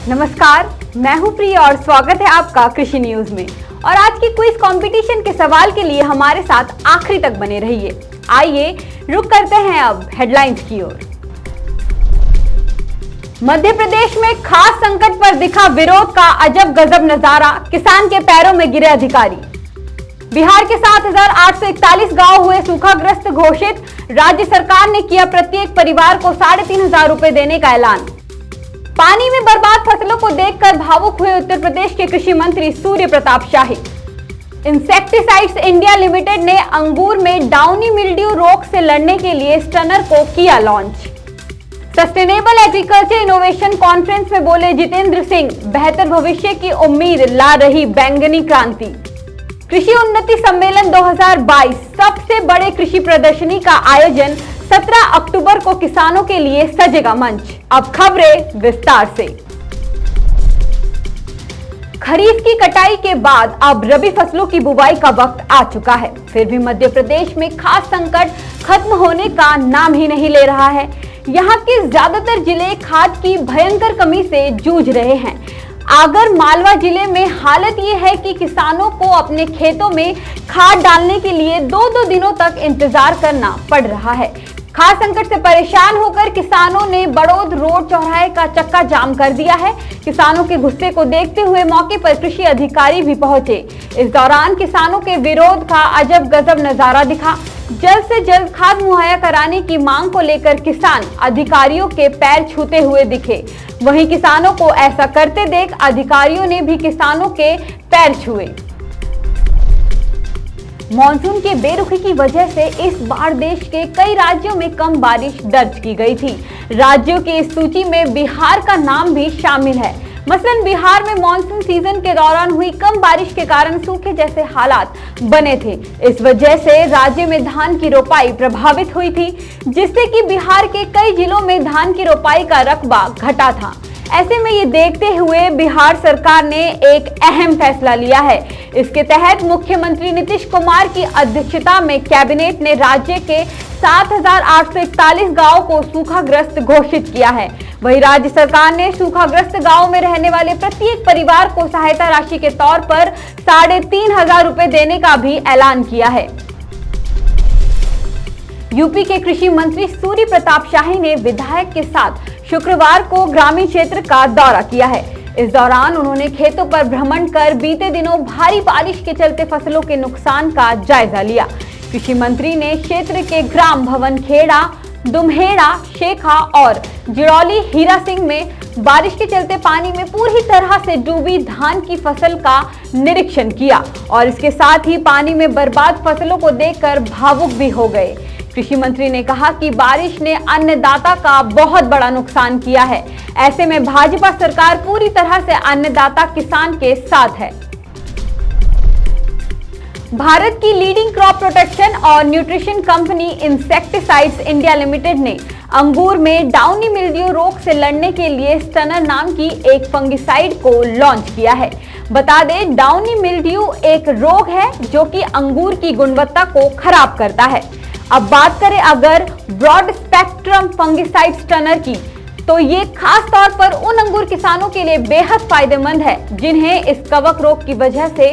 नमस्कार, मैं हूं प्रिया और स्वागत है आपका कृषि न्यूज में। और आज की क्विज कंपटीशन के सवाल के लिए हमारे साथ आखिरी तक बने रहिए। आइए रुक करते हैं अब हेडलाइंस की ओर। मध्य प्रदेश में खास संकट पर दिखा विरोध का अजब गजब नजारा, किसान के पैरों में गिरे अधिकारी। बिहार के 7,841 गांव हुए सूखाग्रस्त घोषित, राज्य सरकार ने किया प्रत्येक परिवार को 3,500 रुपए देने का ऐलान। पानी में बर्बाद फसलों को देखकर भावुक हुए उत्तर प्रदेश के कृषि मंत्री Surya Pratap Shahi. Insecticides India limited ने अंगूर में डाउनी मिल्ड्यू रोग से लड़ने के लिए स्टनर को किया launch. Sustainable agriculture innovation conference में बोले जितेंद्र सिंह, बेहतर भविष्य की उम्मीद ला रही बैंगनी क्रांति। कृषि उन्नति सम्मेलन 2022 सबसे बड़े कृषि प्रदर्शनी का आयोजन 17 अक्टूबर को किसानों के लिए सजेगा मंच। अब खबरें विस्तार से। खरीफ की कटाई के बाद अब रबी फसलों की बुवाई का वक्त आ चुका है। फिर भी मध्य प्रदेश में खास संकट खत्म होने का नाम ही नहीं ले रहा है। यहाँ के ज्यादातर जिले खाद की भयंकर कमी से जूझ रहे हैं। आगर मालवा जिले में हालत ये है कि किसानों को अपने खेतों में खाद डालने के लिए 2-2 दिनों तक इंतजार करना पड़ रहा है। खास संकट से परेशान होकर किसानों ने बड़ौद रोड चौराहे का चक्का जाम कर दिया है। किसानों के गुस्से को देखते हुए मौके पर कृषि अधिकारी भी पहुंचे। इस दौरान किसानों के विरोध का अजब गजब नजारा दिखा। जल्द से जल्द खाद मुहैया कराने की मांग को लेकर किसान अधिकारियों के पैर छूते हुए दिखे। वहीं किसानों को ऐसा करते देख अधिकारियों ने भी किसानों के पैर छुए। मॉनसून के बेरुखी की वजह से इस बार देश के कई राज्यों में कम बारिश दर्ज की गई थी। राज्यों की इस सूची में बिहार का नाम भी शामिल है। मसलन बिहार में मॉनसून सीजन के दौरान हुई कम बारिश के कारण सूखे जैसे हालात बने थे। इस वजह से राज्य में धान की रोपाई प्रभावित हुई थी, जिससे कि बिहार के कई जिलों में धान की रोपाई का रकबा घटा था। ऐसे में ये देखते हुए बिहार सरकार ने एक अहम फैसला लिया है। इसके तहत मुख्यमंत्री नीतीश कुमार की अध्यक्षता में कैबिनेट ने राज्य के 7,841 गांवों को सूखाग्रस्त घोषित किया है। वहीं राज्य सरकार ने सूखाग्रस्त गांवों में रहने वाले प्रत्येक परिवार को सहायता राशि के तौर पर 3,500 रुपए देने का भी ऐलान किया है। यूपी के कृषि मंत्री सूर्य प्रताप शाही ने विधायक के साथ शुक्रवार को ग्रामीण क्षेत्र का दौरा किया है। इस दौरान उन्होंने खेतों पर भ्रमण कर बीते दिनों भारी बारिश के चलते फसलों के नुकसान का जायजा लिया। कृषि मंत्री ने क्षेत्र के ग्राम भवन खेड़ा, दुम्हेड़ा, शेखा और जिरौली हीरा सिंह में बारिश के चलते पानी में पूरी तरह से डूबी धान की फसल का निरीक्षण किया और इसके साथ ही पानी में बर्बाद फसलों को देखकर भावुक भी हो गए। कृषि मंत्री ने कहा कि बारिश ने अन्नदाता का बहुत बड़ा नुकसान किया है। ऐसे में भाजपा सरकार पूरी तरह से अन्नदाता किसान के साथ है। भारत की लीडिंग क्रॉप प्रोटेक्शन और nutrition company insecticides India limited ने अंगूर में डाउनी मिल्ड्यू रोग से लड़ने के लिए स्टनर नाम की एक फंगिसाइड को लॉन्च किया है। बता दें, डाउनी मिल्ड्यू एक रोग है जो कि अंगूर की गुणवत्ता को खराब करता है। अब बात करें अगर ब्रॉड स्पेक्ट्रम फंगिसाइड स्टनर की, तो ये खास तौर पर उन अंगूर किसानों के लिए बेहद फायदेमंद है जिन्हें इस कवक रोग की वजह से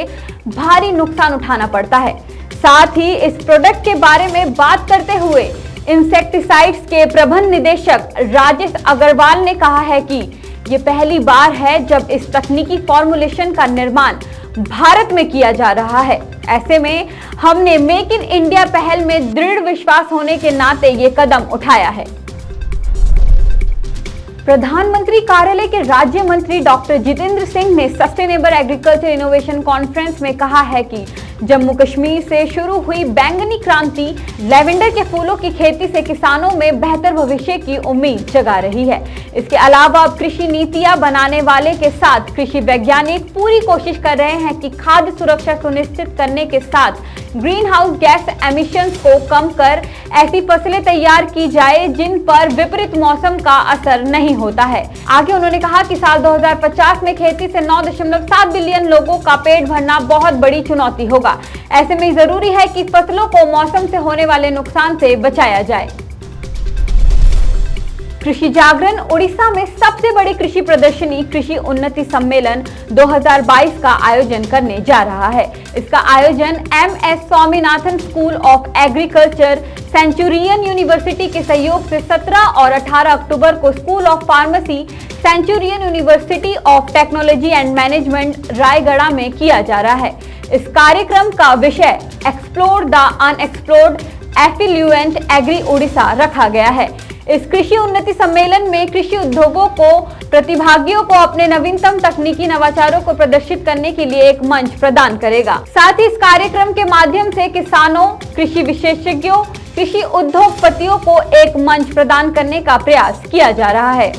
भारी नुकसान उठाना पड़ता है। साथ ही इस प्रोडक्ट के बारे में बात करते हुए इंसेक्टिसाइड्स के प्रबंध निदेशक राजेश अग्रवाल ने कहा है कि ये पहली बार है जब इस तकनीकी फॉर्मुलेशन का निर्माण भारत में किया जा रहा है। ऐसे में हमने मेक इन इंडिया पहल में दृढ़ विश्वास होने के नाते ये कदम उठाया है। प्रधानमंत्री कार्यालय के राज्य मंत्री डॉक्टर जितेंद्र सिंह ने सस्टेनेबल एग्रीकल्चर इनोवेशन कॉन्फ्रेंस में कहा है कि जम्मू कश्मीर से शुरू हुई बैंगनी क्रांति लैवेंडर के फूलों की खेती से किसानों में बेहतर भविष्य की उम्मीद जगा रही है। इसके अलावा अब कृषि नीतियां बनाने वाले के साथ कृषि वैज्ञानिक पूरी कोशिश कर रहे हैं कि खाद्य सुरक्षा सुनिश्चित करने के साथ ग्रीन हाउस गैस एमिशंस को कम कर ऐसी फसलें तैयार की जाए जिन पर विपरीत मौसम का असर नहीं होता है। आगे उन्होंने कहा कि साल 2050 में खेती से 9.7 बिलियन लोगों का पेट भरना बहुत बड़ी चुनौती होगा। ऐसे में जरूरी है कि फसलों को मौसम से होने वाले नुकसान से बचाया जाए। कृषि जागरण उड़ीसा में सबसे बड़ी कृषि प्रदर्शनी कृषि उन्नति सम्मेलन 2022 का आयोजन करने जा रहा है। इसका आयोजन MS Swaminathan school of agriculture Centurion University के सहयोग से 17 और 18 अक्टूबर को school of pharmacy Centurion University of technology and management Raigarh में किया जा रहा है। इस कार्यक्रम का विषय explore the unexplored affluent agri Orissa रखा गया है। इस कृषि उन्नति सम्मेलन में कृषि उद्योगों को प्रतिभागियों को अपने नवीनतम तकनीकी नवाचारों को प्रदर्शित करने के लिए एक मंच प्रदान करेगा। साथ ही इस कार्यक्रम के माध्यम से किसानों, कृषि विशेषज्ञों, कृषि उद्योगपतियों को एक मंच प्रदान करने का प्रयास किया जा रहा है।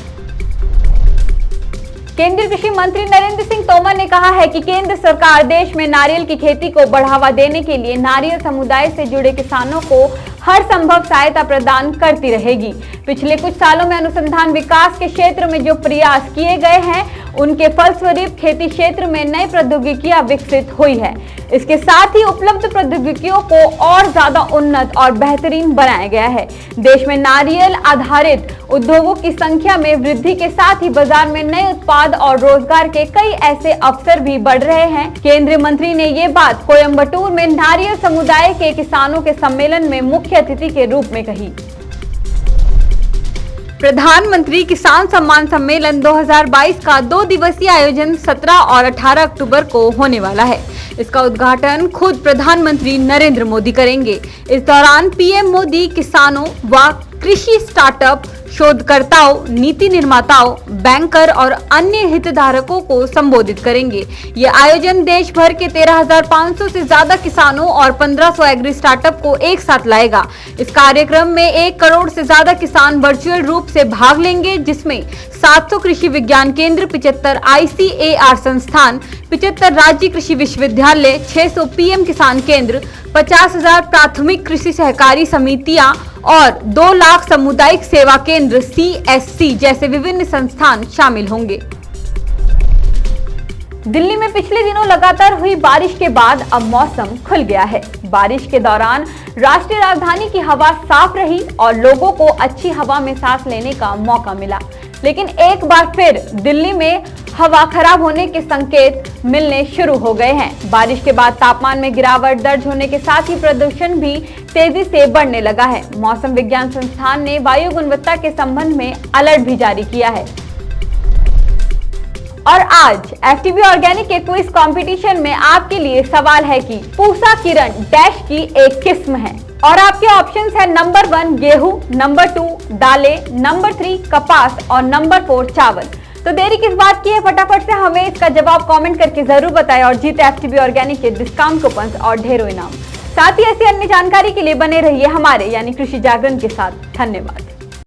केंद्रीय कृषि मंत्री नरेंद्र सिंह तोमर ने कहा है कि केंद्र सरकार देश में नारियल की खेती को बढ़ावा देने के लिए नारियल समुदाय से जुड़े किसानों को हर संभव सहायता प्रदान करती रहेगी। पिछले कुछ सालों में अनुसंधान विकास के क्षेत्र में जो प्रयास किए गए हैं, उनके फलस्वरूप खेती क्षेत्र में नई प्रौद्योगिकियां विकसित हुई है। इसके साथ ही उपलब्ध प्रौद्योगिकियों को और ज्यादा उन्नत और बेहतरीन बनाया गया है। देश में नारियल आधारित उद्योगों की संख्या में वृद्धि के साथ ही बाजार में नए उत्पाद और रोजगार के कई ऐसे अवसर भी बढ़ रहे हैं। केंद्रीय मंत्री ने ये बात कोयम्बटूर में नारियल समुदाय के किसानों के सम्मेलन में मुख्य अतिथि के रूप में कही। प्रधानमंत्री किसान सम्मान सम्मेलन 2022 का 2 दिवसीय आयोजन 17 और 18 अक्टूबर को होने वाला है। इसका उद्घाटन खुद प्रधानमंत्री नरेंद्र मोदी करेंगे। इस दौरान पीएम मोदी किसानों व कृषि स्टार्टअप, शोधकर्ताओं, नीति निर्माताओं, बैंकर और अन्य हितधारकों को संबोधित करेंगे। ये आयोजन देश भर के 13,500 से ज्यादा किसानों और 1500 एग्री स्टार्टअप को एक साथ लाएगा। इस कार्यक्रम में 1 करोड़ से ज्यादा किसान वर्चुअल रूप से भाग लेंगे, जिसमें 700 कृषि विज्ञान केंद्र, 75 ICAR संस्थान, 75 राज्य कृषि विश्वविद्यालय, 600 PM किसान केंद्र, 50,000 प्राथमिक कृषि सहकारी समितियां और 2 लाख सामुदायिक सेवा केंद्र CSC जैसे विभिन्न संस्थान शामिल होंगे। दिल्ली में पिछले दिनों लगातार हुई बारिश के बाद अब मौसम खुल गया है। बारिश के दौरान राष्ट्रीय राजधानी की हवा साफ रही और लोगों को अच्छी हवा में सांस लेने का मौका मिला। लेकिन एक बार फिर दिल्ली में हवा खराब होने के संकेत मिलने शुरू हो गए हैं। बारिश के बाद तापमान में गिरावट दर्ज होने के साथ ही प्रदूषण भी तेजी से बढ़ने लगा है। मौसम विज्ञान संस्थान ने वायु गुणवत्ता के संबंध में अलर्ट भी जारी किया है। और आज FTV ऑर्गेनिक के क्विज कंपटीशन में आपके लिए सवाल है कि पूसा किरण डैश की एक किस्म है और आपके ऑप्शंस है नंबर 1 गेहूं, नंबर 2 दालें, नंबर 3 कपास और नंबर 4 चावल। तो देरी किस बात की है, फटाफट से हमें इसका जवाब कमेंट करके जरूर बताएं और जीते FTV ऑर्गेनिक के डिस्काउंट कूपन और ढेरों इनाम। साथ ही ऐसी अन्य जानकारी के लिए बने रहिए हमारे यानी कृषि जागरण के साथ। धन्यवाद।